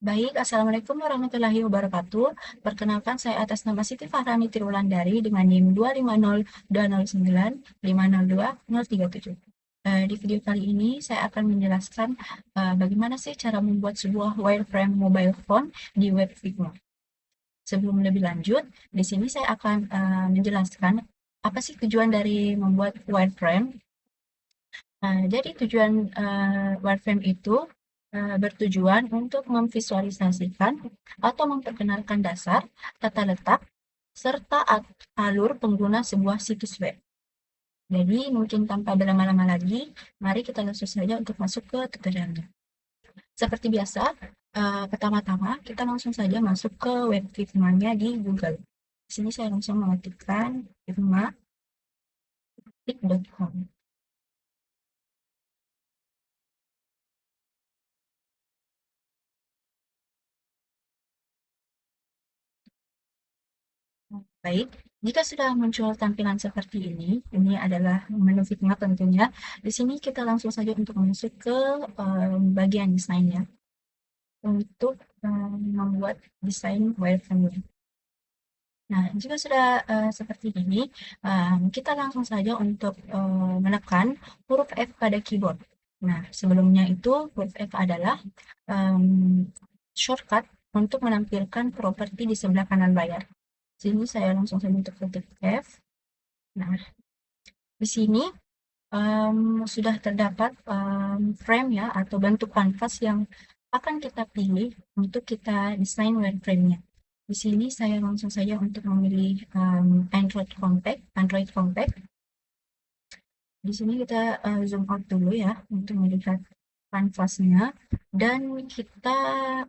Baik, Assalamualaikum warahmatullahi wabarakatuh. Perkenalkan, saya atas nama Siti Fahrani Triwulandari dengan NIM 25020950237. Di video kali ini saya akan menjelaskan bagaimana sih cara membuat sebuah wireframe mobile phone di web Figma. Sebelum lebih lanjut, di sini saya akan menjelaskan apa sih tujuan dari membuat wireframe. Jadi tujuan wireframe itu bertujuan untuk memvisualisasikan atau memperkenalkan dasar, tata letak, serta alur pengguna sebuah situs web. Jadi mungkin tanpa berlama-lama lagi, mari kita langsung saja untuk masuk ke tutorialnya. Seperti biasa, pertama-tama kita langsung saja masuk ke web Figma-nya di Google. Di sini saya langsung mengetikkan figma.com. Baik, jika sudah muncul tampilan seperti ini adalah menu Figma tentunya. Di sini kita langsung saja untuk masuk ke bagian desainnya untuk membuat desain wireframe. Nah, jika sudah seperti ini, kita langsung saja untuk menekan huruf F pada keyboard. Nah, sebelumnya itu huruf F adalah shortcut untuk menampilkan properti di sebelah kanan layar. Sini saya langsung saja untuk ketik F. Nah, di sini sudah terdapat frame ya atau bentuk kanvas yang akan kita pilih untuk kita desain wireframe-nya. Di sini saya langsung saja untuk memilih Android Compact. Di sini kita zoom out dulu ya untuk melihat kanvasnya, dan kita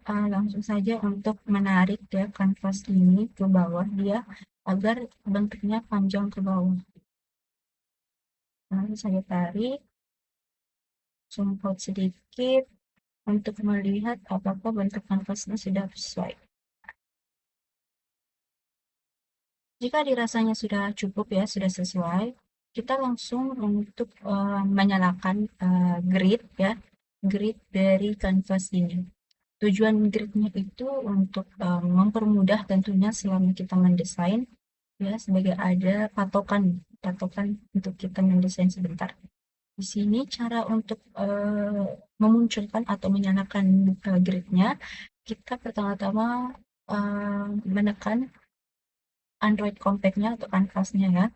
langsung saja untuk menarik ya kanvas ini ke bawah dia agar bentuknya panjang ke bawah. Lalu saya tarik, zoom out sedikit untuk melihat apakah bentuk kanvasnya sudah sesuai. Jika dirasanya sudah cukup ya, sudah sesuai, kita langsung untuk menyalakan grid ya, grid dari kanvas ini. Tujuan gridnya itu untuk mempermudah tentunya selama kita mendesain ya, sebagai ada patokan untuk kita mendesain sebentar. Di sini cara untuk memunculkan atau menyalakan gridnya, kita pertama-tama menekan Android Compact-nya atau kanvasnya ya,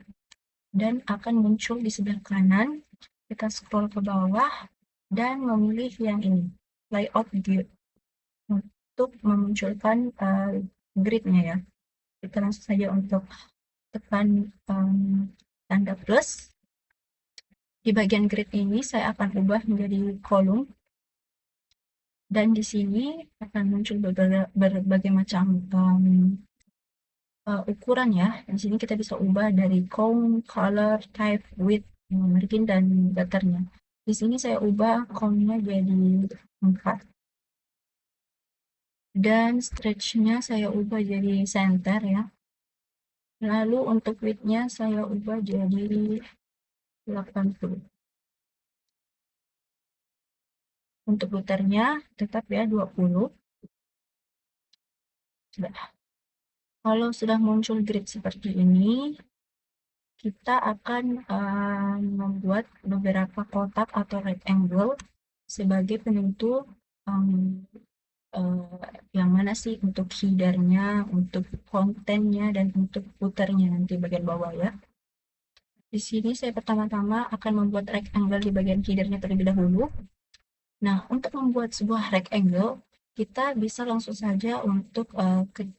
dan akan muncul di sebelah kanan. Kita scroll ke bawah dan memilih yang ini, layout grid, untuk memunculkan grid-nya ya. Kita langsung saja untuk tekan tanda plus. Di bagian grid ini saya akan ubah menjadi kolom, dan di sini akan muncul berbagai macam ukuran ya. Di sini kita bisa ubah dari count, color, type, width, margin, dan gutternya. Di sini saya ubah count-nya jadi 4, dan stretch-nya saya ubah jadi center ya. Lalu untuk width-nya saya ubah jadi 80. Untuk gutternya tetap ya 20. Sudah. Kalau sudah muncul grid seperti ini, kita akan membuat beberapa kotak atau rectangle sebagai penentu yang mana sih untuk headernya, untuk kontennya, dan untuk footernya nanti bagian bawah ya. Di sini saya pertama-tama akan membuat rectangle di bagian headernya terlebih dahulu. Nah, untuk membuat sebuah rectangle, kita bisa langsung saja untuk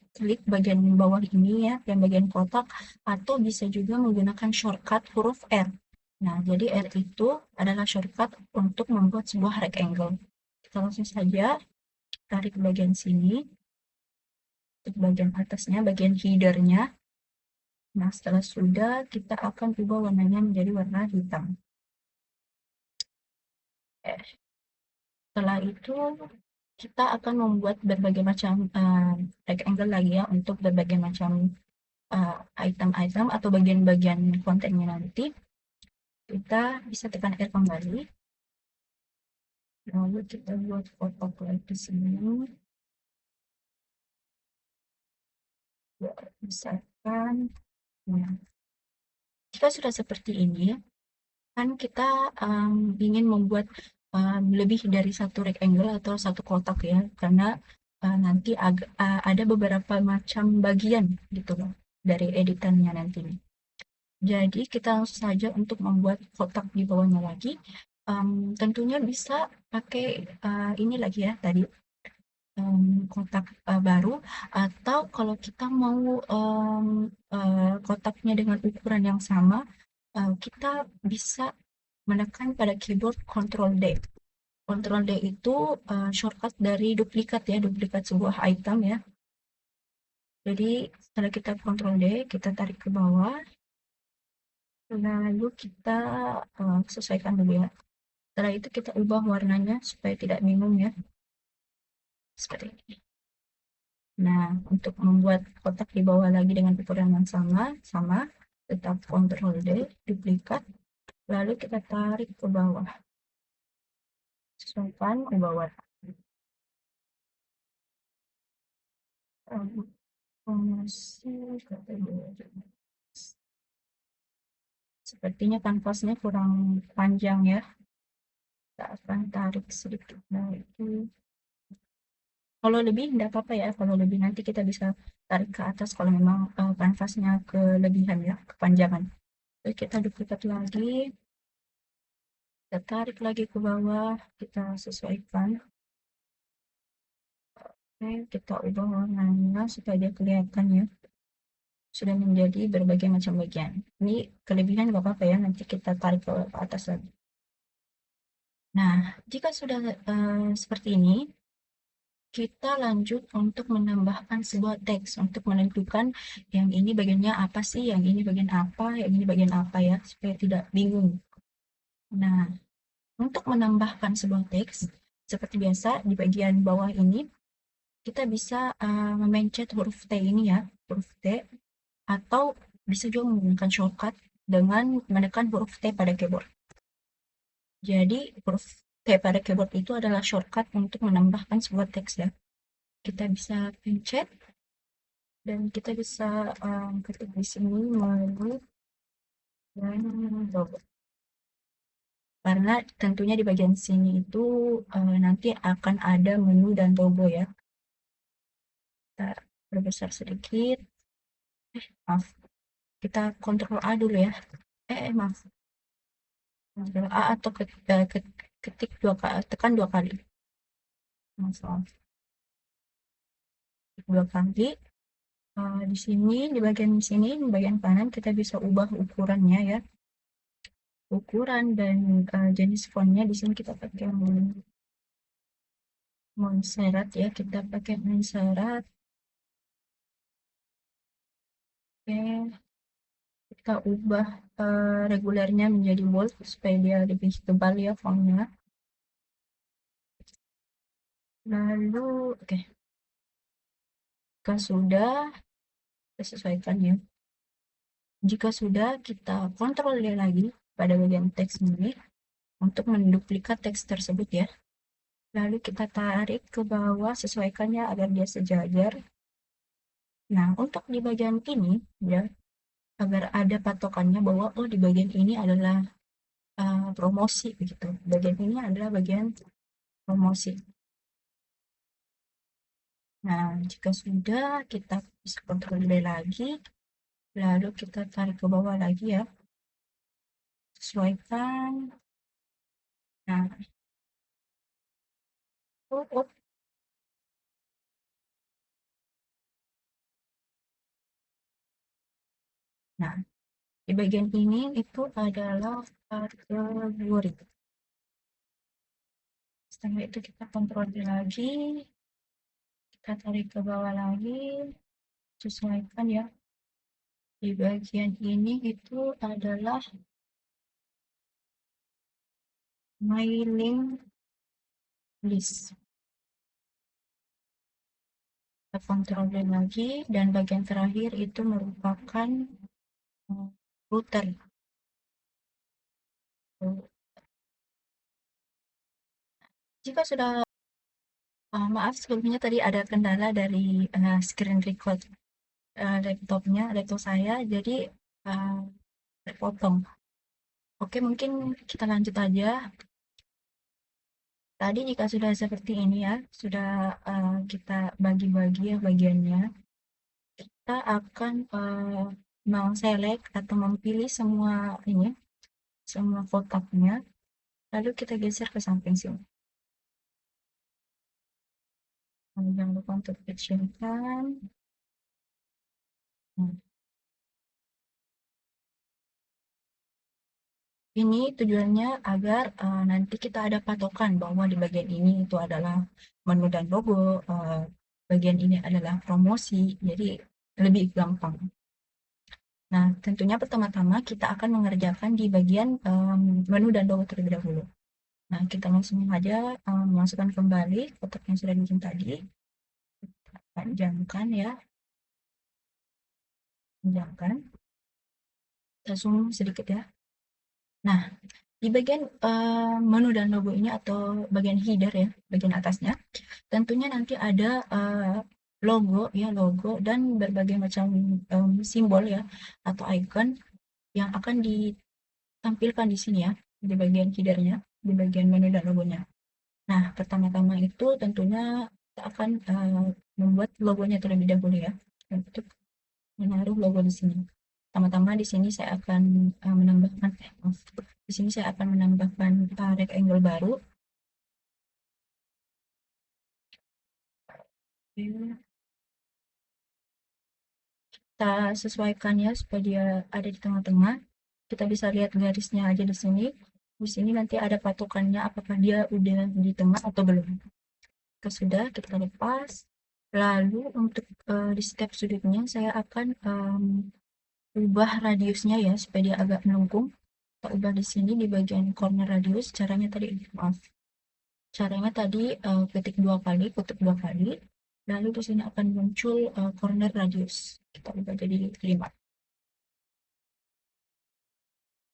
klik bagian bawah ini ya, yang bagian kotak, atau bisa juga menggunakan shortcut huruf R. Nah, jadi R itu adalah shortcut untuk membuat sebuah rectangle. Kita langsung saja tarik bagian sini, untuk bagian atasnya, bagian headernya. Nah, setelah sudah, kita akan ubah warnanya menjadi warna hitam. Setelah itu, kita akan membuat berbagai macam rectangle lagi ya, untuk berbagai macam item-item atau bagian-bagian kontennya nanti. Kita bisa tekan R kembali. Lalu kita buat kotak lagi di sini. Misalkan, nah, jika sudah seperti ini, kan kita ingin membuat lebih dari satu rectangle atau satu kotak ya, karena nanti ada beberapa macam bagian gitu loh dari editannya nanti. Jadi kita langsung saja untuk membuat kotak di bawahnya lagi. Tentunya bisa pakai ini lagi ya tadi, kotak baru, atau kalau kita mau kotaknya dengan ukuran yang sama, kita bisa menekan pada keyboard Ctrl D. Ctrl D itu shortcut dari duplikat ya, duplikat sebuah item ya. Jadi setelah kita Ctrl D, kita tarik ke bawah, lalu kita sesuaikan dulu ya. Setelah itu kita ubah warnanya supaya tidak bingung ya, seperti ini. Nah, untuk membuat kotak di bawah lagi dengan ukuran yang sama, tetap Ctrl D, duplikat, lalu kita tarik ke bawah, sesuaikan ubah warna. Sepertinya kanvasnya kurang panjang ya. Kita akan tarik sedikit lagi. Kalau lebih tidak apa-apa ya. Kalau lebih nanti kita bisa tarik ke atas kalau memang kanvasnya kelebihan ya, kepanjangan. Jadi kita duplikat lagi, kita tarik lagi ke bawah, kita sesuaikan. Oke, kita ubah warnanya supaya dia kelihatan ya. Sudah menjadi berbagai macam bagian. Ini kelebihan nggak apa-apa ya, nanti kita tarik ke atas lagi. Nah, jika sudah seperti ini, kita lanjut untuk menambahkan sebuah teks untuk menentukan yang ini bagiannya apa sih, yang ini bagian apa, yang ini bagian apa ya, supaya tidak bingung. Nah, untuk menambahkan sebuah teks, seperti biasa di bagian bawah ini, kita bisa memencet huruf T ini ya, huruf T, atau bisa juga menggunakan shortcut dengan menekan huruf T pada keyboard. Jadi huruf T pada keyboard itu adalah shortcut untuk menambahkan sebuah teks ya. Kita bisa pencet dan kita bisa ketik di sini melalui dan logo. Karena tentunya di bagian sini itu nanti akan ada menu dan logo ya. Kita perbesar sedikit. Maaf. Kita Ctrl A dulu ya. Maaf. Ctrl A atau ketik tekan dua kali. Maaf. Dua kali. Di sini di bagian sini di bagian kanan kita bisa ubah ukurannya ya, ukuran dan jenis fontnya. Di sini kita pakai Montserrat ya, kita pakai Montserrat. Oke, kita ubah regulernya menjadi bold supaya dia lebih tebal ya fontnya. Lalu oke, jika sudah kita sesuaikan ya. Jika sudah, kita kontrol dia lagi pada bagian teks ini untuk menduplikat teks tersebut ya. Lalu kita tarik ke bawah, sesuaikannya agar dia sejajar. Nah, untuk di bagian ini ya, agar ada patokannya bahwa oh di bagian ini adalah promosi begitu. Bagian ini adalah bagian promosi. Nah, jika sudah, kita bisa kontrol lagi, lalu kita tarik ke bawah lagi ya, sesuaikan. Nah, oh. Nah, di bagian ini itu adalah kategori. Setelah itu kita kontrol lagi, kita tarik ke bawah lagi, sesuaikan ya. Di bagian ini itu adalah mailing list. Kita kontrol lagi, dan bagian terakhir itu merupakan router. Jika sudah, maaf sebelumnya tadi ada kendala dari screen record. laptop saya, jadi uh, terpotong. Oke, mungkin kita lanjut aja. Tadi jika sudah seperti ini ya, sudah kita bagi-bagi ya bagiannya, kita akan select atau memilih semua ini, semua kotaknya, lalu kita geser ke samping sini. Jangan lupa untuk kecilkan. Nah, ini tujuannya agar nanti kita ada patokan bahwa di bagian ini itu adalah menu dan logo, bagian ini adalah promosi, jadi lebih gampang. Nah, tentunya pertama-tama kita akan mengerjakan di bagian menu dan logo terlebih dahulu. Nah, kita langsung aja masukkan kembali kotak yang sudah bikin tadi. Panjangkan ya, panjangkan. Kita zoom sedikit ya. Nah, di bagian menu dan logo ini atau bagian header ya, bagian atasnya, tentunya nanti ada logo ya, logo dan berbagai macam simbol ya atau icon yang akan ditampilkan di sini ya, di bagian headernya, di bagian menu dan logonya. Nah, pertama-tama itu tentunya kita akan membuat logonya terlebih dahulu ya, untuk menaruh logo di sini. Pertama-tama di sini saya akan menambahkan, di sini saya akan menambahkan rectangle baru. Kita sesuaikan ya supaya dia ada di tengah-tengah. Kita bisa lihat garisnya aja di sini. Di sini nanti ada patokannya apakah dia udah di tengah atau belum. Jika sudah, kita lepas. Lalu untuk di step sudutnya saya akan ubah radiusnya ya supaya dia agak melengkung. Kita ubah di sini di bagian corner radius. Caranya tadi, maaf. Caranya tadi ketik dua kali, kutip dua kali. Lalu di sini akan muncul corner radius. Kita ubah jadi 5.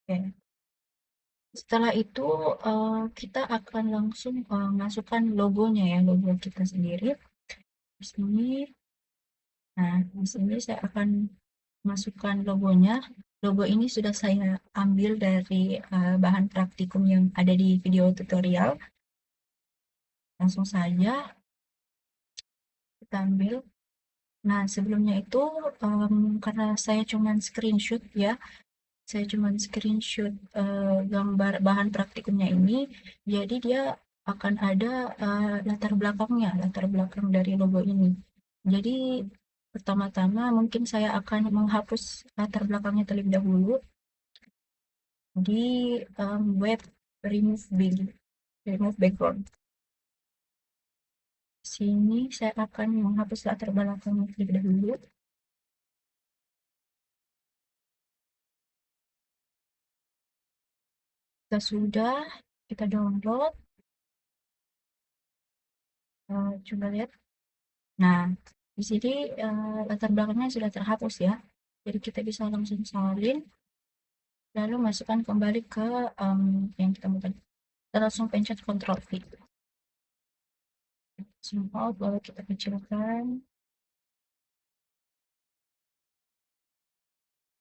Oke. Setelah itu kita akan langsung masukkan logonya ya, logo kita sendiri. Di sini, nah di sini saya akan masukkan logonya. Logo ini sudah saya ambil dari bahan praktikum yang ada di video tutorial. Langsung saja kita ambil. Nah, sebelumnya itu karena saya cuman screenshot ya, saya cuman screenshot gambar bahan praktikumnya ini, jadi dia akan ada latar belakangnya, latar belakang dari logo ini. Jadi pertama-tama mungkin saya akan menghapus latar belakangnya terlebih dahulu di web remove background. Sini saya akan menghapus latar belakangnya terlebih dahulu. Jika sudah, kita download. Coba lihat. Nah, di sini latar belakangnya sudah terhapus ya. Jadi kita bisa langsung salin, lalu masukkan kembali ke yang kita mau tadi. Kita langsung pencet Ctrl V. Zoom out, lalu kita kecilkan.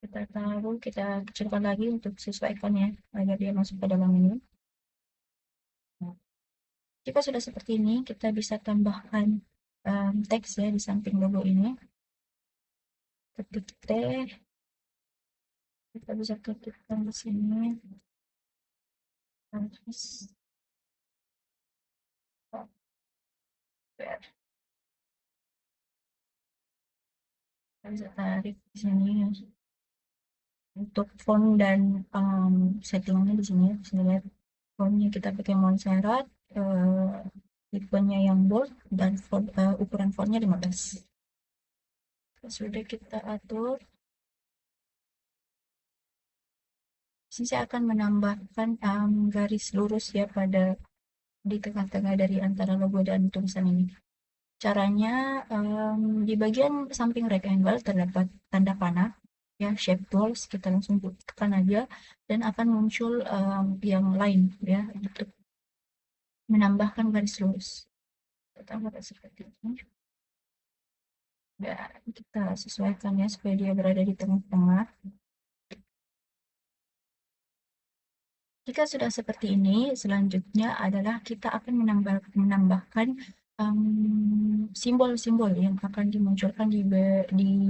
Kita taruh, kita kecilkan lagi untuk sesuaikan ya, agar dia masuk ke dalam ini. Nah, jika sudah seperti ini, kita bisa tambahkan teks ya di samping logo ini. Ketik T, kita bisa ketikkan di sini. Terus, kita bisa tarik di sini ya. Untuk font dan settingnya di sini ya, bisa lihat fontnya kita pakai Montserrat, tipenya yang bold dan font, ukuran fontnya 15. Sudah kita atur. Sini saya akan menambahkan garis lurus ya pada di tengah-tengah dari antara logo dan tulisan ini. Caranya di bagian samping rectangle terdapat tanda panah ya, shape tools, kita langsung tekan aja dan akan muncul yang lain ya untuk menambahkan garis lurus. Kita buat seperti ini. Ya, kita sesuaikan ya supaya dia berada di tengah-tengah. Jika sudah seperti ini, selanjutnya adalah kita akan menambahkan simbol-simbol yang akan dimunculkan di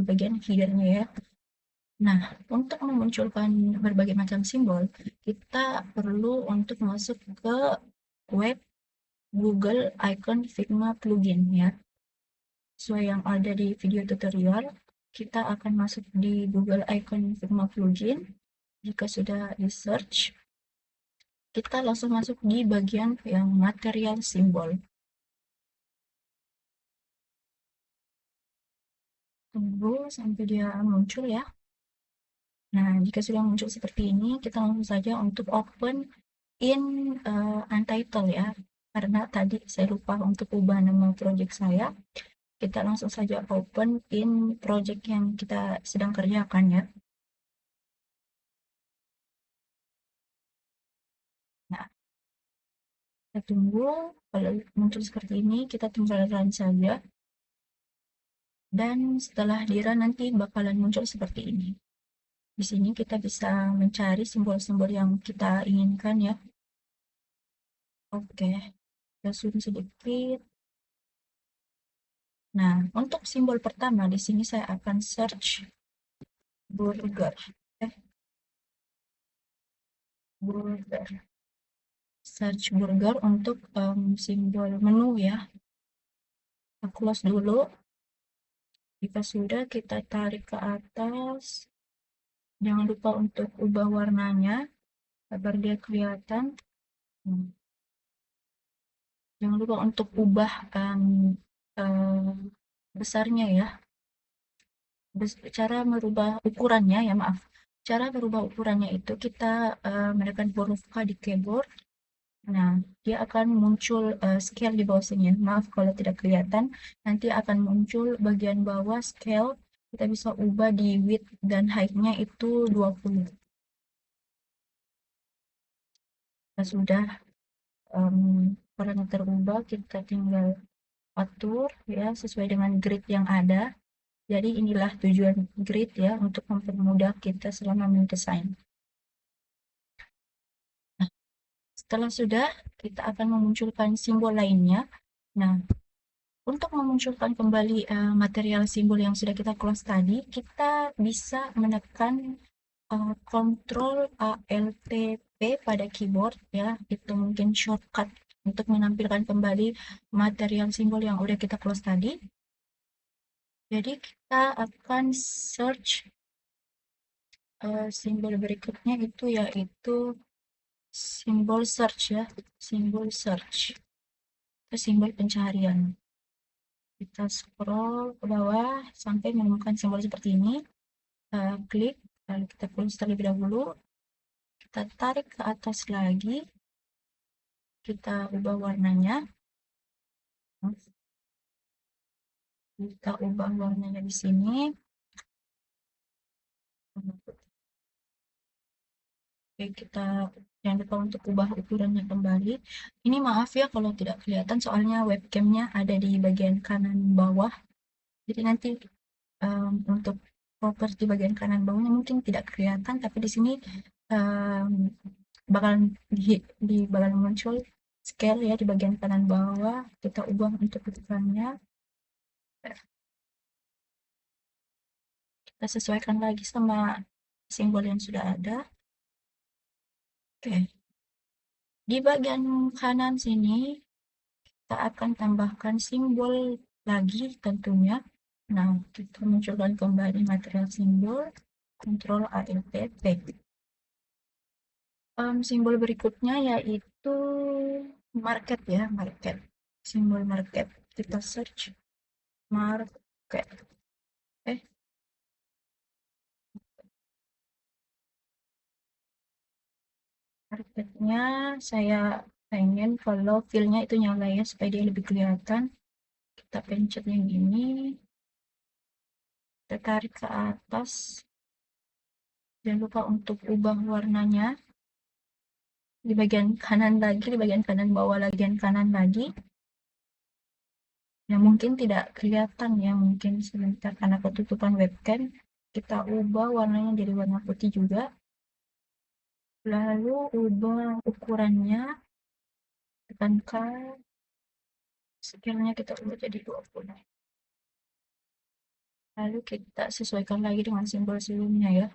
bagian header-nya ya. Nah, untuk memunculkan berbagai macam simbol, kita perlu untuk masuk ke web Google Icon Figma Plugin ya. Sesuai yang ada di video tutorial, kita akan masuk di Google Icon Figma Plugin. Jika sudah di search, kita langsung masuk di bagian yang material simbol. Tunggu sampai dia muncul ya. Nah, jika sudah muncul seperti ini, kita langsung saja untuk open in Untitled ya. Karena tadi saya lupa untuk ubah nama project saya. Kita langsung saja open in project yang kita sedang kerjakan ya. Nah, kita tunggu. Kalau muncul seperti ini, kita tinggal run saja. Dan setelah di run nanti bakalan muncul seperti ini. Di sini kita bisa mencari simbol-simbol yang kita inginkan ya. Oke, kita zoom sedikit. Nah, untuk simbol pertama di sini saya akan search burger. Burger. Search burger untuk simbol menu ya. Kita close dulu. Jika sudah, kita tarik ke atas. Jangan lupa untuk ubah warnanya agar dia kelihatan. Jangan lupa untuk ubah besarnya ya. Cara merubah ukurannya ya, maaf. Cara merubah ukurannya itu kita menekan huruf K di keyboard. Nah, dia akan muncul scale di bawah sini. Maaf kalau tidak kelihatan. Nanti akan muncul bagian bawah scale. Kita bisa ubah di width dan height-nya itu 20. Nah, sudah parameter ubah, kita tinggal atur ya sesuai dengan grid yang ada. Jadi inilah tujuan grid ya, untuk mempermudah kita selama mendesain. Nah, setelah sudah, kita akan memunculkan simbol lainnya. Nah, untuk memunculkan kembali material simbol yang sudah kita close tadi, kita bisa menekan Ctrl Alt P pada keyboard ya, itu mungkin shortcut untuk menampilkan kembali material simbol yang udah kita close tadi. Jadi kita akan search simbol berikutnya itu yaitu simbol search ya, simbol search, itu simbol pencarian. Kita scroll ke bawah sampai menemukan simbol seperti ini. Klik, lalu kita close terlebih dahulu. Kita tarik ke atas lagi. Kita ubah warnanya. Kita ubah warnanya di sini. Oke, kita jangan lupa untuk ubah ukurannya kembali. Ini maaf ya kalau tidak kelihatan, soalnya webcamnya ada di bagian kanan bawah. Jadi nanti untuk properti bagian kanan bawahnya mungkin tidak kelihatan, tapi di sini um, bakalan bakalan muncul scale ya di bagian kanan bawah. Kita ubah untuk ukurannya. Kita sesuaikan lagi sama simbol yang sudah ada. Oke. Di bagian kanan sini kita akan tambahkan simbol lagi tentunya. Nah, kita munculkan kembali material simbol, Ctrl Alt P. Simbol berikutnya yaitu market ya, market. Simbol market. Kita search market. Marketnya saya pengen kalau fillnya itu nyala ya supaya dia lebih kelihatan. Kita pencet yang ini, kita tarik ke atas. Jangan lupa untuk ubah warnanya di bagian kanan lagi, di bagian kanan bawah bagian kanan lagi. Ya mungkin tidak kelihatan ya, mungkin sebentar karena ketutupan webcam. Kita ubah warnanya jadi warna putih juga. Lalu ubah ukurannya, tekankan scale-nya, kita ubah jadi 20. Lalu kita sesuaikan lagi dengan simbol sebelumnya ya.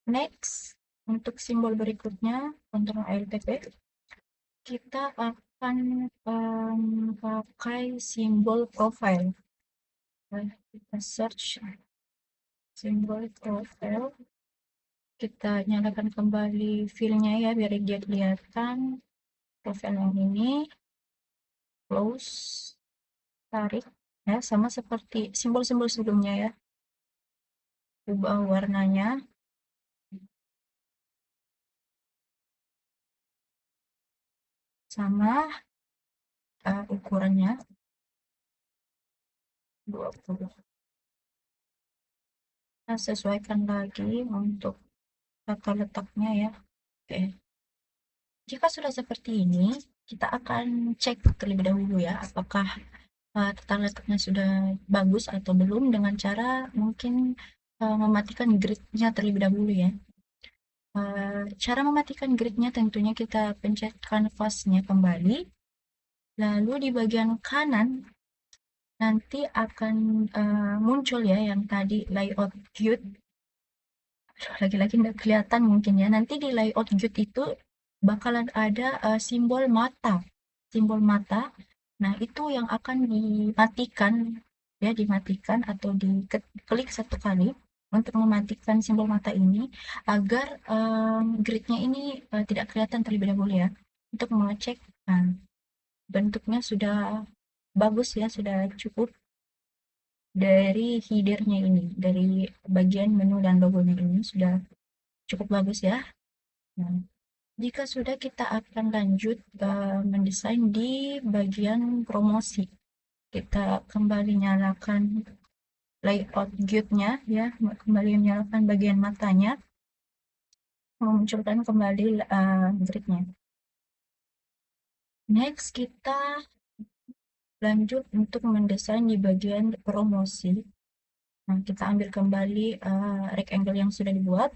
Next, untuk simbol berikutnya, Ctrl Alt P, kita akan pakai simbol profile. Nah, kita search simbol profile, kita nyalakan kembali filenya ya biar dia kelihatan. Profile yang ini, close, tarik ya, sama seperti simbol-simbol sebelumnya ya. Ubah warnanya, sama ukurannya 20. Kita sesuaikan lagi untuk tata letaknya ya. Oke. Jika sudah seperti ini, kita akan cek terlebih dahulu ya, apakah tata letaknya sudah bagus atau belum, dengan cara mungkin mematikan gridnya terlebih dahulu ya. Cara mematikan gridnya tentunya kita pencet kanvasnya kembali, lalu di bagian kanan nanti akan muncul ya yang tadi layout grid. Lagi-lagi nggak kelihatan mungkin ya. Nanti di layout grid itu bakalan ada simbol mata. Simbol mata. Nah, itu yang akan dimatikan ya, dimatikan atau diklik satu kali untuk mematikan simbol mata ini agar gridnya ini tidak kelihatan terlebih dahulu ya. Untuk mengecek bentuknya sudah bagus ya, sudah cukup dari headernya ini, dari bagian menu dan logonya ini sudah cukup bagus ya. Nah, jika sudah, kita akan lanjut mendesain di bagian promosi. Kita kembali nyalakan layout guide-nya ya, kembali menyalakan bagian matanya, memunculkan kembali grid-nya. Next, kita lanjut untuk mendesain di bagian promosi. Nah, kita ambil kembali rectangle yang sudah dibuat,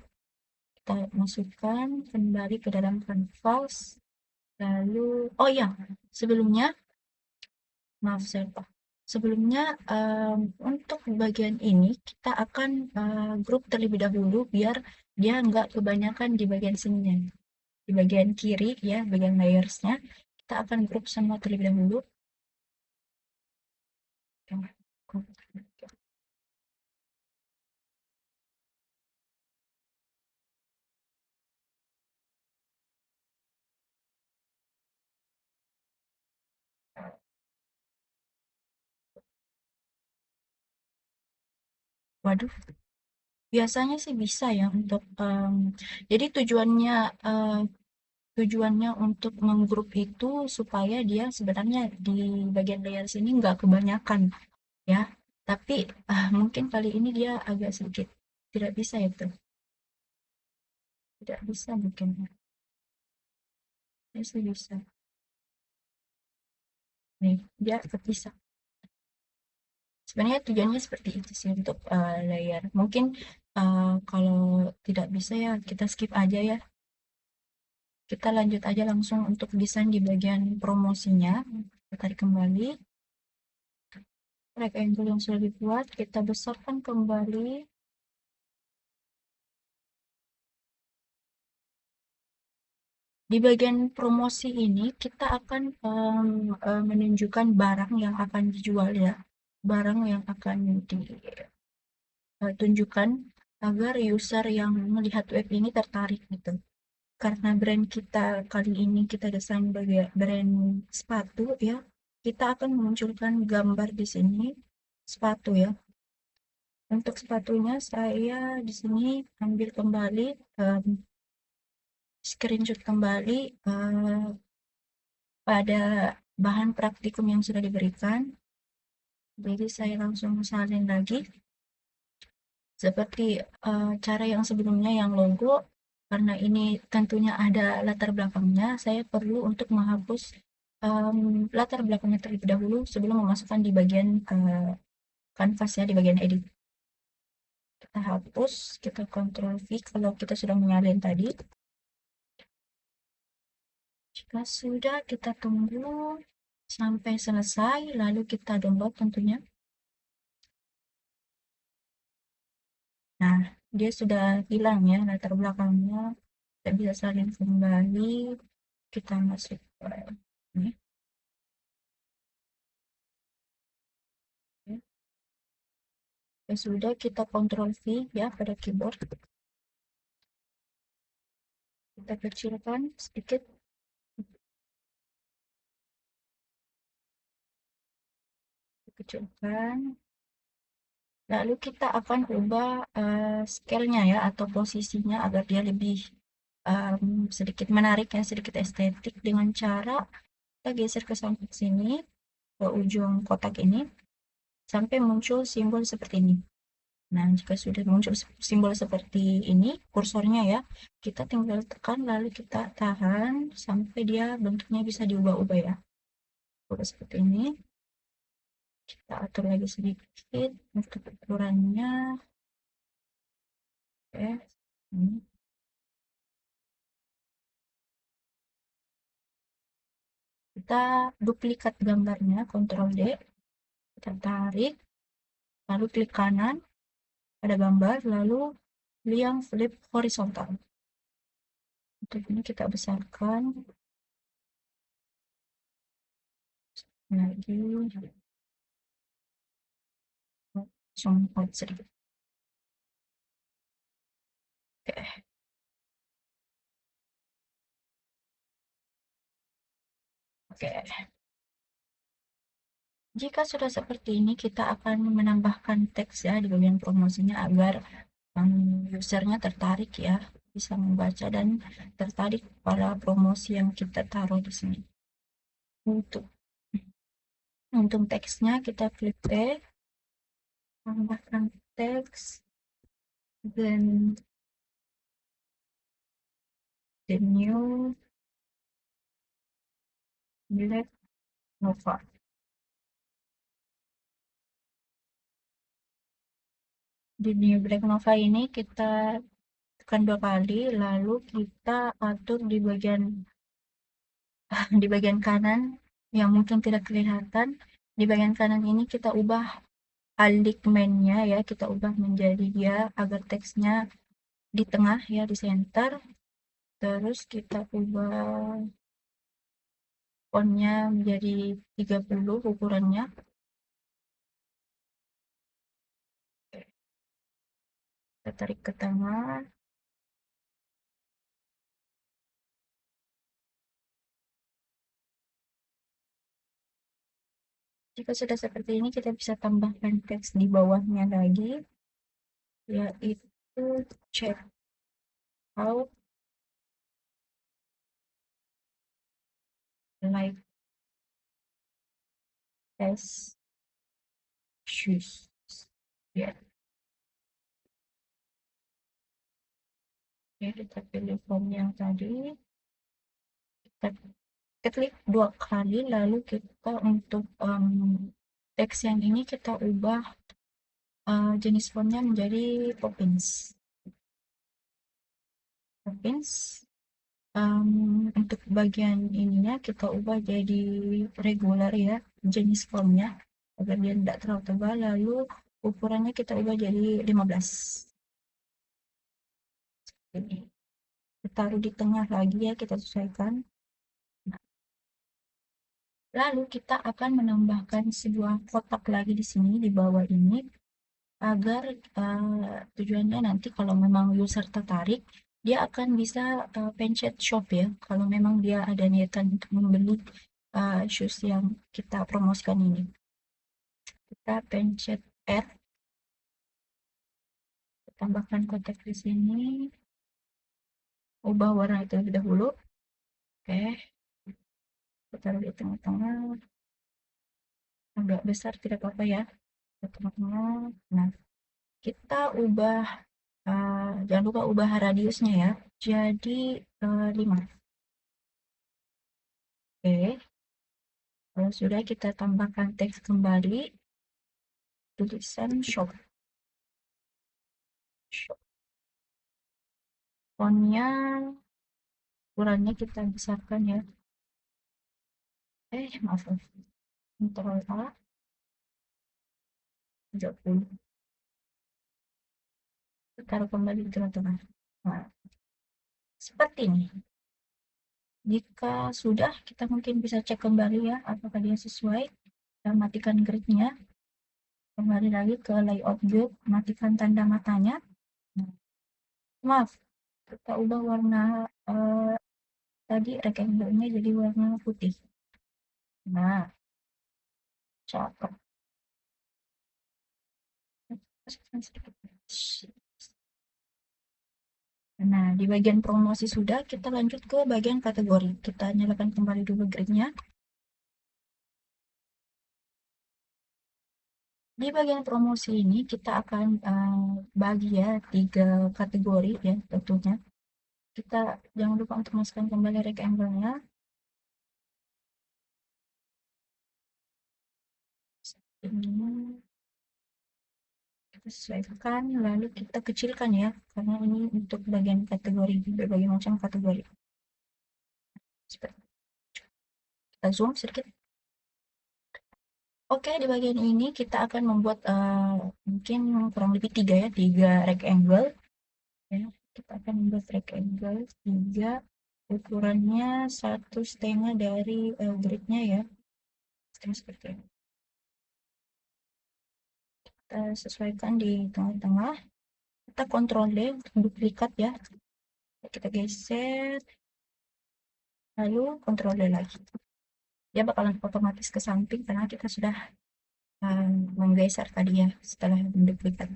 kita masukkan kembali ke dalam kanvas. Lalu, oh ya, sebelumnya, maaf saya lupa. Sebelumnya, untuk bagian ini kita akan grup terlebih dahulu biar dia nggak kebanyakan di bagian sininya. Di bagian kiri ya, bagian layersnya, kita akan grup semua terlebih dahulu. Waduh, biasanya sih bisa ya untuk jadi tujuannya untuk menggrup itu supaya dia sebenarnya di bagian layer sini nggak kebanyakan ya. Tapi mungkin kali ini dia agak sedikit tidak bisa itu. Tidak bisa mungkin. Ya sih bisa. Nih, dia terpisah. Sebenarnya tujuannya seperti itu sih untuk layer. Mungkin kalau tidak bisa ya kita skip aja ya. Kita lanjut aja langsung untuk desain di bagian promosinya. Kita tarik kembali. Rectangle yang sudah dibuat, kita besarkan kembali. Di bagian promosi ini, kita akan menunjukkan barang yang akan dijual ya. Barang yang akan ditunjukkan agar user yang melihat web ini tertarik gitu. Karena brand kita kali ini kita desain sebagai brand sepatu ya, kita akan memunculkan gambar di sini sepatu ya. Untuk sepatunya saya di sini ambil kembali screenshot kembali pada bahan praktikum yang sudah diberikan. Jadi saya langsung salin lagi seperti cara yang sebelumnya yang logo. Karena ini tentunya ada latar belakangnya, saya perlu untuk menghapus latar belakangnya terlebih dahulu sebelum memasukkan di bagian kanvas ya, di bagian edit. Kita hapus, kita Ctrl V kalau kita sudah menyalin tadi. Jika sudah, kita tunggu sampai selesai, lalu kita download tentunya. Nah, dia sudah hilang ya latar belakangnya. Kita bisa salin kembali. Kita masuk ini. Ya sudah, kita Ctrl V ya pada keyboard. Kita kecilkan sedikit. Kecilkan. Lalu kita akan ubah scale-nya ya atau posisinya agar dia lebih sedikit menarik ya, sedikit estetik dengan cara kita geser ke samping sini, ke ujung kotak ini, sampai muncul simbol seperti ini. Nah, jika sudah muncul simbol seperti ini, kursornya ya, kita tinggal tekan lalu kita tahan sampai dia bentuknya bisa diubah-ubah ya. Ubah seperti ini. Kita atur lagi sedikit untuk ukurannya. Oke, ini. Kita duplikat gambarnya, Ctrl D, kita tarik, lalu klik kanan pada gambar, lalu pilih yang flip horizontal. Untuk ini kita besarkan lagi, langsung sedikit. Oke. Oke. Jika sudah seperti ini, kita akan menambahkan teks ya di bagian promosinya agar usernya tertarik ya, bisa membaca dan tertarik pada promosi yang kita taruh di sini. Untuk teksnya kita klik T, tambahkan teks, then the new Black Nova. Di new Black Nova ini kita tekan 2 kali, lalu kita atur di bagian kanan yang mungkin tidak kelihatan. Di bagian kanan ini kita ubah alignment-nya ya, kita ubah menjadi dia agar teksnya di tengah ya, di center. Terus kita ubah fontnya menjadi 30 ukurannya. Kita tarik ke tengah. Jika sudah seperti ini, kita bisa tambahkan teks di bawahnya lagi, yaitu check out like as shoes. Ya, ya, kita pilih form yang tadi, kita klik 2 kali, lalu kita untuk teks yang ini kita ubah jenis fontnya menjadi Poppins. Untuk bagian ininya kita ubah jadi regular ya, jenis fontnya agar dia tidak terlalu tebal, lalu ukurannya kita ubah jadi 15. Ini kita taruh di tengah lagi ya, kita sesuaikan. Nah, lalu kita akan menambahkan sebuah kotak lagi di sini di bawah ini agar tujuannya nanti kalau memang user tertarik, dia akan bisa pencet shop ya, kalau memang dia ada niatan untuk membeli shoes yang kita promosikan ini. Kita pencet add, tambahkan kotak di sini, ubah warna itu lebih dahulu. Oke, kita taruh di tengah-tengah, agak besar tidak apa-apa ya, di tengah-tengah. Nah, kita ubah, jangan lupa ubah radiusnya ya, jadi 5. Oke, Kalau sudah, kita tambahkan teks kembali, tulisan shop. Shop. Fontnya, ukurannya kita besarkan ya. Maaf, maaf. Ctrl A, 30. Taruh kembali di tengah-tengah. Nah, seperti ini. Jika sudah, kita mungkin bisa cek kembali ya, apakah dia sesuai. Kita matikan gridnya, kembali lagi ke layout grid, matikan tanda matanya. Nah, maaf, kita ubah warna tadi rectangle-nya jadi warna putih. Nah, cakep. Nah, di bagian promosi sudah, kita lanjut ke bagian kategori. Kita nyalakan kembali dulu grid-nya. Di bagian promosi ini kita akan bagi ya 3 kategori ya tentunya. Kita jangan lupa untuk masukkan kembali rectangle-nya. Ini kita sesuaikan, lalu kita kecilkan ya, karena ini untuk bagian kategori, berbagai macam kategori. Seperti kita zoom sedikit. Oke, di bagian ini kita akan membuat mungkin kurang lebih 3 ya, 3 rectangle. Ya, kita akan membuat rectangle 3, ukurannya 1,5 dari gridnya ya, seperti ini. Kita sesuaikan di tengah-tengah, kita Ctrl D untuk duplikat ya, kita geser, lalu Ctrl D lagi. Dia bakalan otomatis ke samping karena kita sudah menggeser tadi ya setelah menduplikat.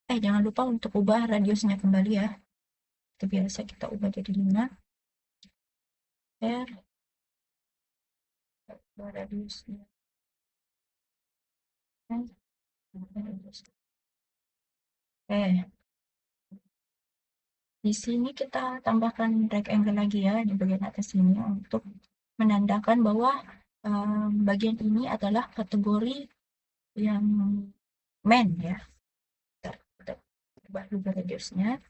Jangan lupa untuk ubah radiusnya kembali ya. Itu biasa kita ubah jadi 5. R, ubah radiusnya. Di sini kita tambahkan rectangle lagi ya di bagian atas ini untuk menandakan bahwa bagian ini adalah kategori yang main ya. Kita ubah juga radiusnya.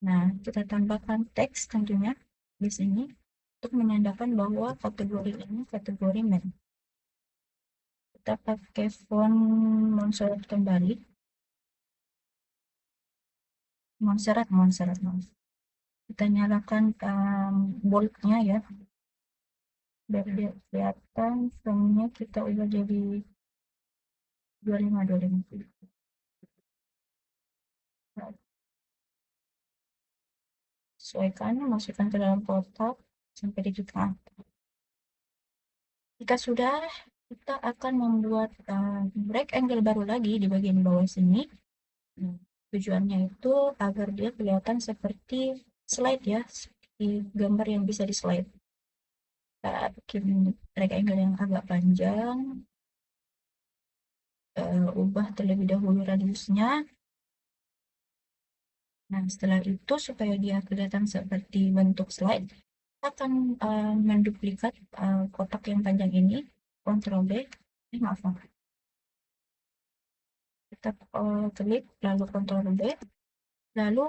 Nah, kita tambahkan teks tentunya di sini untuk menandakan bahwa kategori ini kategori main. Kita pakai font Montserrat kembali. Montserrat. Kita nyalakan boldnya ya, biar dia kelihatan. Fontnya kita ubah jadi 25. Sesuaikan, masukkan ke dalam kotak sampai di tengah. Jika sudah, kita akan membuat rectangle baru lagi di bagian bawah sini. Tujuannya itu agar dia kelihatan seperti slide ya, seperti gambar yang bisa di slide. Kita bikin rectangle yang agak panjang, ubah terlebih dahulu radiusnya. Nah, setelah itu supaya dia kelihatan seperti bentuk slide, kita akan menduplikat kotak yang panjang ini, Ctrl D, maaf, kita klik, lalu Ctrl D, lalu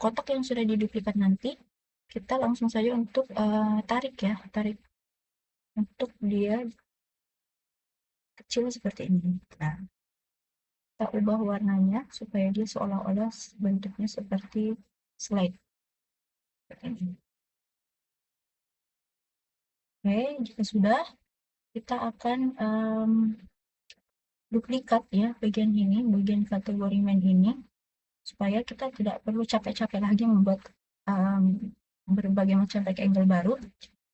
kotak yang sudah diduplikat nanti, kita langsung saja untuk tarik ya, tarik untuk dia kecil seperti ini. Nah, kita ubah warnanya supaya dia seolah-olah bentuknya seperti slide. Seperti ini. Oke, jika sudah, kita akan duplikat ya bagian ini, bagian kategori main ini, supaya kita tidak perlu capek-capek lagi membuat berbagai macam rectangle baru.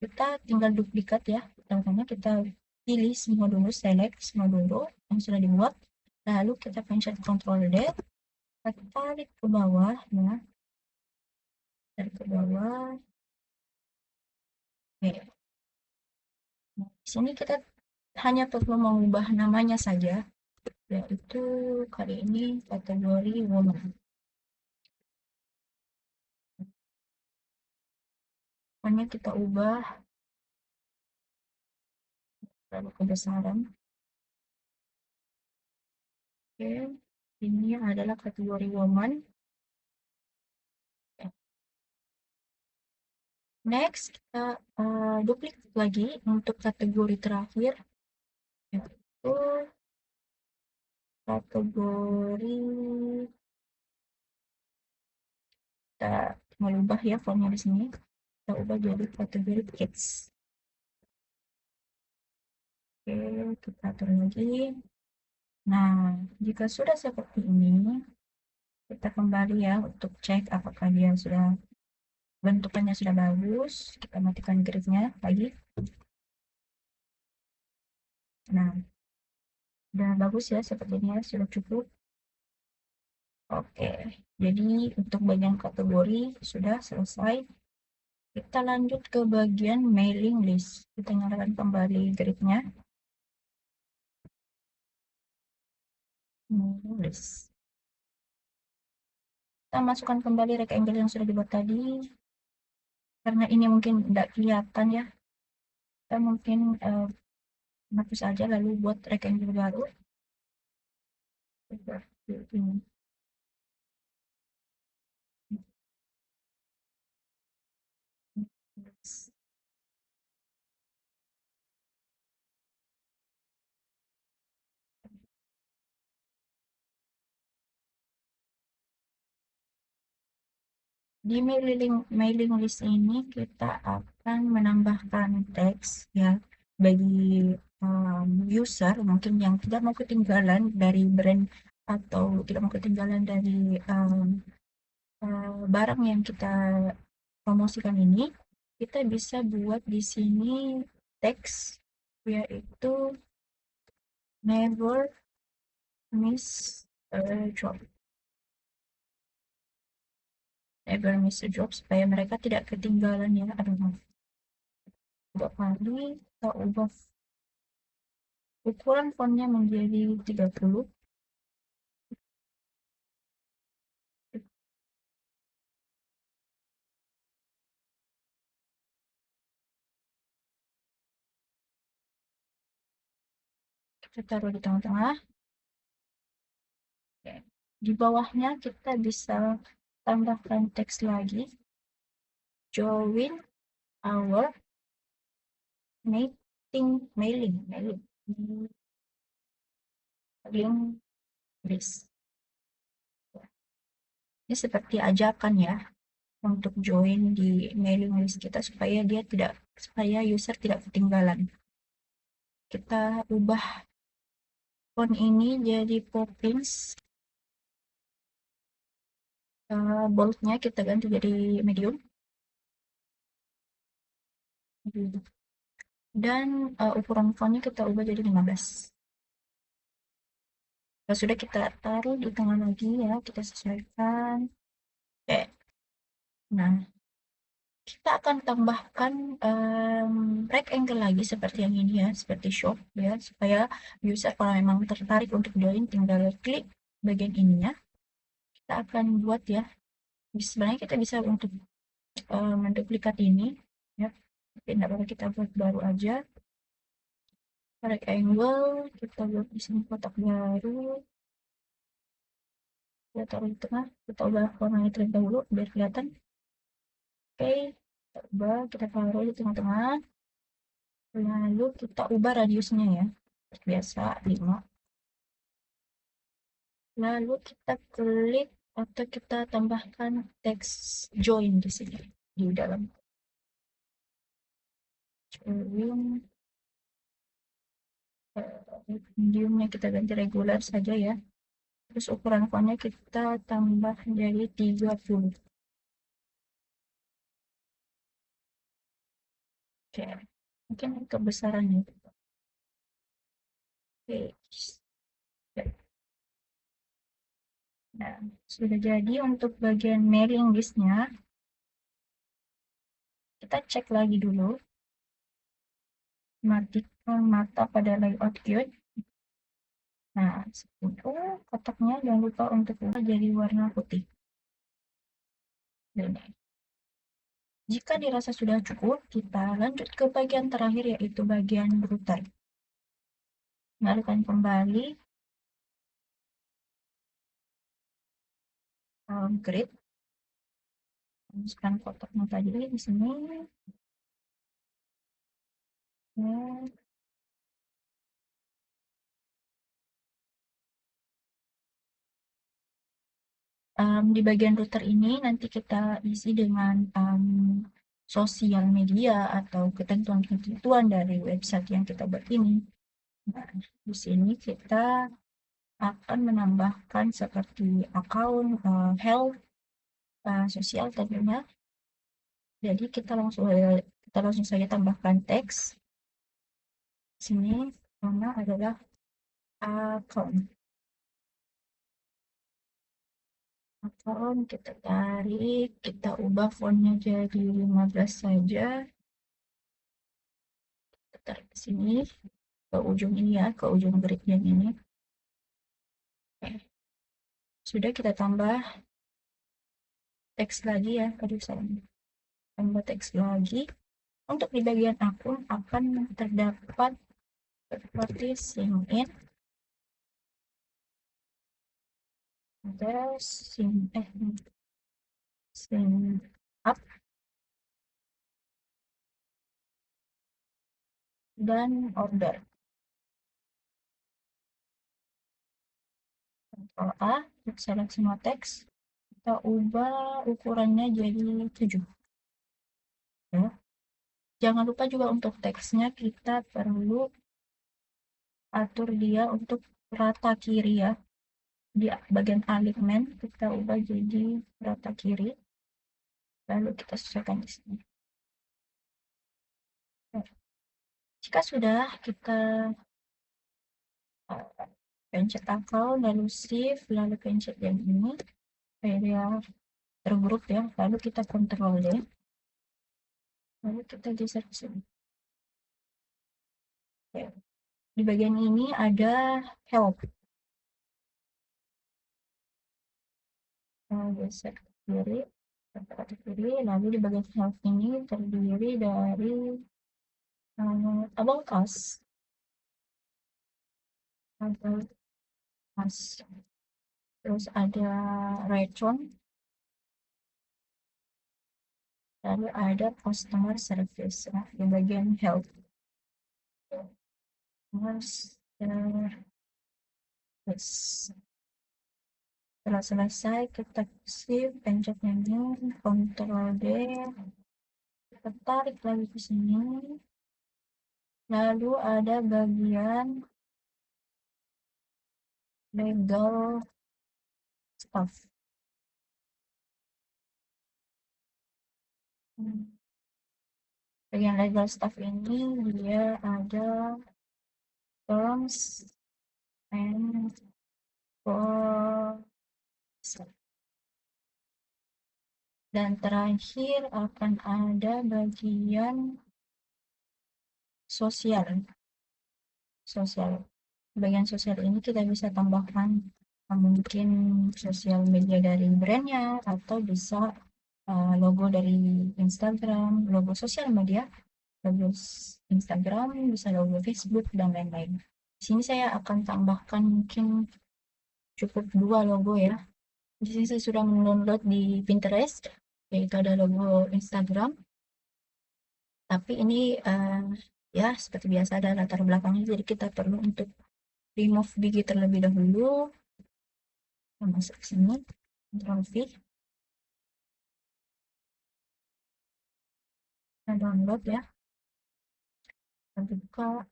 Kita tinggal duplikat ya, pertama kita pilih semua dulu, select semua dulu yang sudah dibuat, lalu kita pencet Ctrl D, kita tarik ke bawah ya, tarik ke bawah. Oke. Nah, di sini kita hanya perlu mengubah namanya saja, yaitu kali ini kategori woman. Pokoknya kita ubah lalu kebesaran. Oke, ini adalah kategori woman. Next, kita duplik lagi untuk kategori terakhir, yaitu kategori, kita mengubah ya formnya di sini, kita ubah jadi kategori kids. Oke, kita atur lagi. Nah, jika sudah seperti ini, kita kembali ya untuk cek apakah dia sudah, bentukannya sudah bagus. Kita matikan gridnya lagi. Nah, udah bagus ya sepertinya, sudah cukup. Oke, jadi untuk bagian kategori sudah selesai. Kita lanjut ke bagian mailing list. Kita nyalakan kembali gridnya. Mailing list. Kita masukkan kembali rectangle yang sudah dibuat tadi. Karena ini mungkin tidak kelihatan ya. Kita mungkin hapus aja lalu buat rectangle baru. Seperti ini. Di mailing list ini kita akan menambahkan teks ya bagi user mungkin yang tidak mau ketinggalan dari brand atau tidak mau ketinggalan dari barang yang kita promosikan ini. Kita bisa buat di sini teks yaitu never miss a job. Never miss a job supaya mereka tidak ketinggalan ya. Aduh, untuk kali kita ubah ukuran fontnya menjadi 30. Kita taruh di tengah-tengah. Di bawahnya kita bisa tambahkan teks lagi. Join our mailing list. Ini seperti ajakan ya untuk join di mailing list kita supaya user tidak ketinggalan. Kita ubah font ini jadi Poppins. Boldnya kita ganti jadi medium. Dan ukuran fontnya kita ubah jadi 15. Kalau sudah kita taruh di tengah lagi ya, kita sesuaikan. Oke. Nah, kita akan tambahkan rectangle lagi seperti yang ini ya, seperti shop ya, supaya user kalau memang tertarik untuk join tinggal klik bagian ininya. Kita akan buat ya. Sebenarnya kita bisa untuk menduplikat ini ya. Tapi tidak apa-apa, kita buat baru aja. Rectangle, kita buat di sini kotak baru. Kita taruh di tengah, kita ubah warnanya terlebih dahulu biar kelihatan. Oke, kita ubah, kita taruh di tengah-tengah. Lalu kita ubah radiusnya ya, seperti biasa 5. Lalu kita klik atau kita tambahkan teks join di sini di dalam join. Mediumnya kita ganti regular saja ya. Terus ukuran fontnya kita tambah jadi 30. Oke, mungkin kebesarannya. Oke. Nah, sudah jadi untuk bagian mailing listnya. Kita cek lagi dulu. Matikan mata pada layout queue. Nah, itu kotaknya jangan lupa untuk ubah jadi warna putih. Ini. Jika dirasa sudah cukup, kita lanjut ke bagian terakhir yaitu bagian router. Kembalikan kembali grid, masukkan kotaknya tadi di sini. Ya. Di bagian router ini nanti kita isi dengan sosial media atau ketentuan-ketentuan dari website yang kita buat ini. Nah, di sini kita akan menambahkan seperti akun health, sosial tentunya. Jadi kita langsung saja tambahkan teks. Sini nama adalah akun. Akun kita tarik, kita ubah fontnya jadi 15 saja. Kita tarik ke sini, ke ujung ini ya, ke ujung gridnya ini. Sudah, kita tambah teks lagi ya. Aduh, salah. Tambah teks lagi. Untuk di bagian akun akan terdapat seperti sign in, ada sign up, dan order. Ctrl A untuk select semua teks. Kita ubah ukurannya jadi 7 ya. Jangan lupa juga untuk teksnya kita perlu atur dia untuk rata kiri ya. Di bagian alignment kita ubah jadi rata kiri, lalu kita sesuaikan di sini. Jika sudah, kita pencet akun, lalu shift, lalu pencet yang ini area tergrup ya, lalu kita Ctrl D, lalu kita geser ke sini. Oke. Di bagian ini ada help, geser ke kiri, ke kiri, lalu di bagian help ini terdiri dari about us, terus ada return, lalu ada customer service ya, di bagian help. Setelah selesai, kita shift, pencet menu, Ctrl D, kita tarik lagi ke sini. Lalu ada bagian legal staff. Bagian legal staff ini dia ada terms and dan terakhir akan ada bagian sosial. Bagian sosial ini kita bisa tambahkan mungkin sosial media dari brandnya, atau bisa logo dari Instagram, logo sosial media, logo Instagram, bisa logo Facebook, dan lain-lain. Di sini saya akan tambahkan mungkin cukup 2 logo ya. Di sini saya sudah mendownload di Pinterest, yaitu ada logo Instagram. Tapi ini ya seperti biasa ada latar belakangnya, jadi kita perlu untuk remove biji terlebih dahulu. Kita masuk ke sini, Ctrl V, kita download ya, kita buka.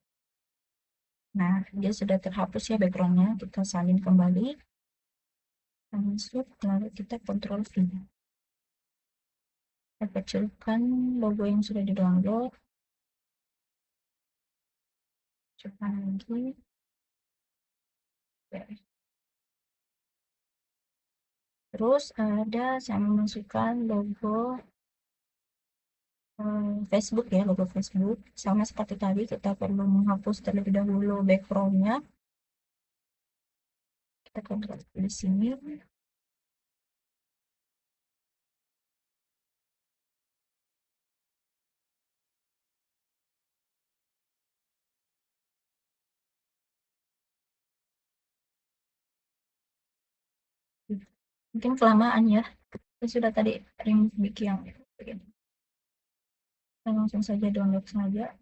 Nah, dia sudah terhapus ya backgroundnya. Kita salin kembali, kita masuk, lalu kita Ctrl V, kita kecilkan logo yang sudah di download, kecilkan lagi ya. Terus ada saya memasukkan logo Facebook ya, logo Facebook. Sama seperti tadi, kita perlu menghapus terlebih dahulu backgroundnya. Kita kontrol di sini. Mungkin kelamaan ya. Saya sudah tadi remove Biki yang begini. Kita langsung saja download saja.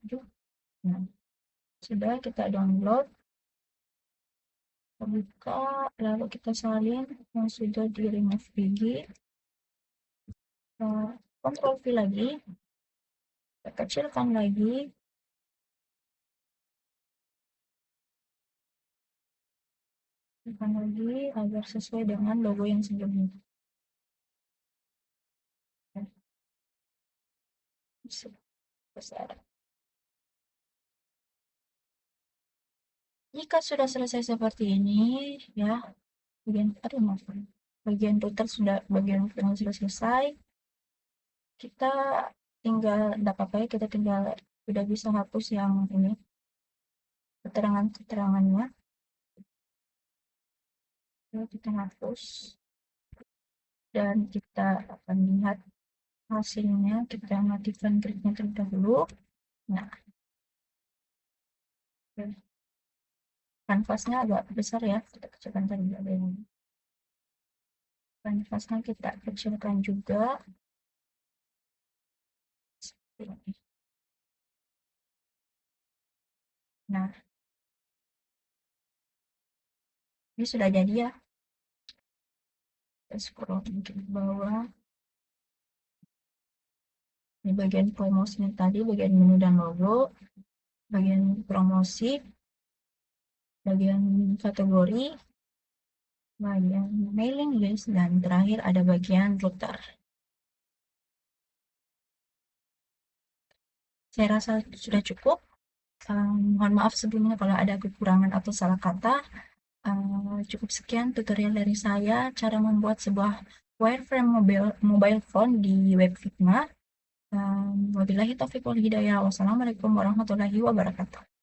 Nah, sudah kita download, kita buka, lalu kita salin yang sudah di remove Biki. Ctrl V lagi, kita kecilkan lagi, agar sesuai dengan logo yang sebelumnya. Besar. Jika sudah selesai seperti ini, ya, bagian router sudah selesai, kita tinggal, tidak apa-apa ya, kita tinggal sudah bisa hapus yang ini, keterangan-keterangannya. Kita hapus dan kita akan lihat hasilnya. Kita matikan gridnya terlebih dahulu. Nah, kanvasnya agak besar ya, kita kecilkan terlebih dahulu. Kanvasnya kita kecilkan juga. Nah, ini sudah jadi ya. Kita scroll ke bawah. Ini bagian promosinya tadi, bagian menu dan logo, bagian promosi, bagian kategori, bagian mailing list, dan terakhir ada bagian router. Saya rasa sudah cukup. Mohon maaf sebelumnya kalau ada kekurangan atau salah kata. Cukup sekian tutorial dari saya, cara membuat sebuah wireframe mobile phone di web Figma. Wabillahi taufiq wal hidayah. Wassalamualaikum warahmatullahi wabarakatuh.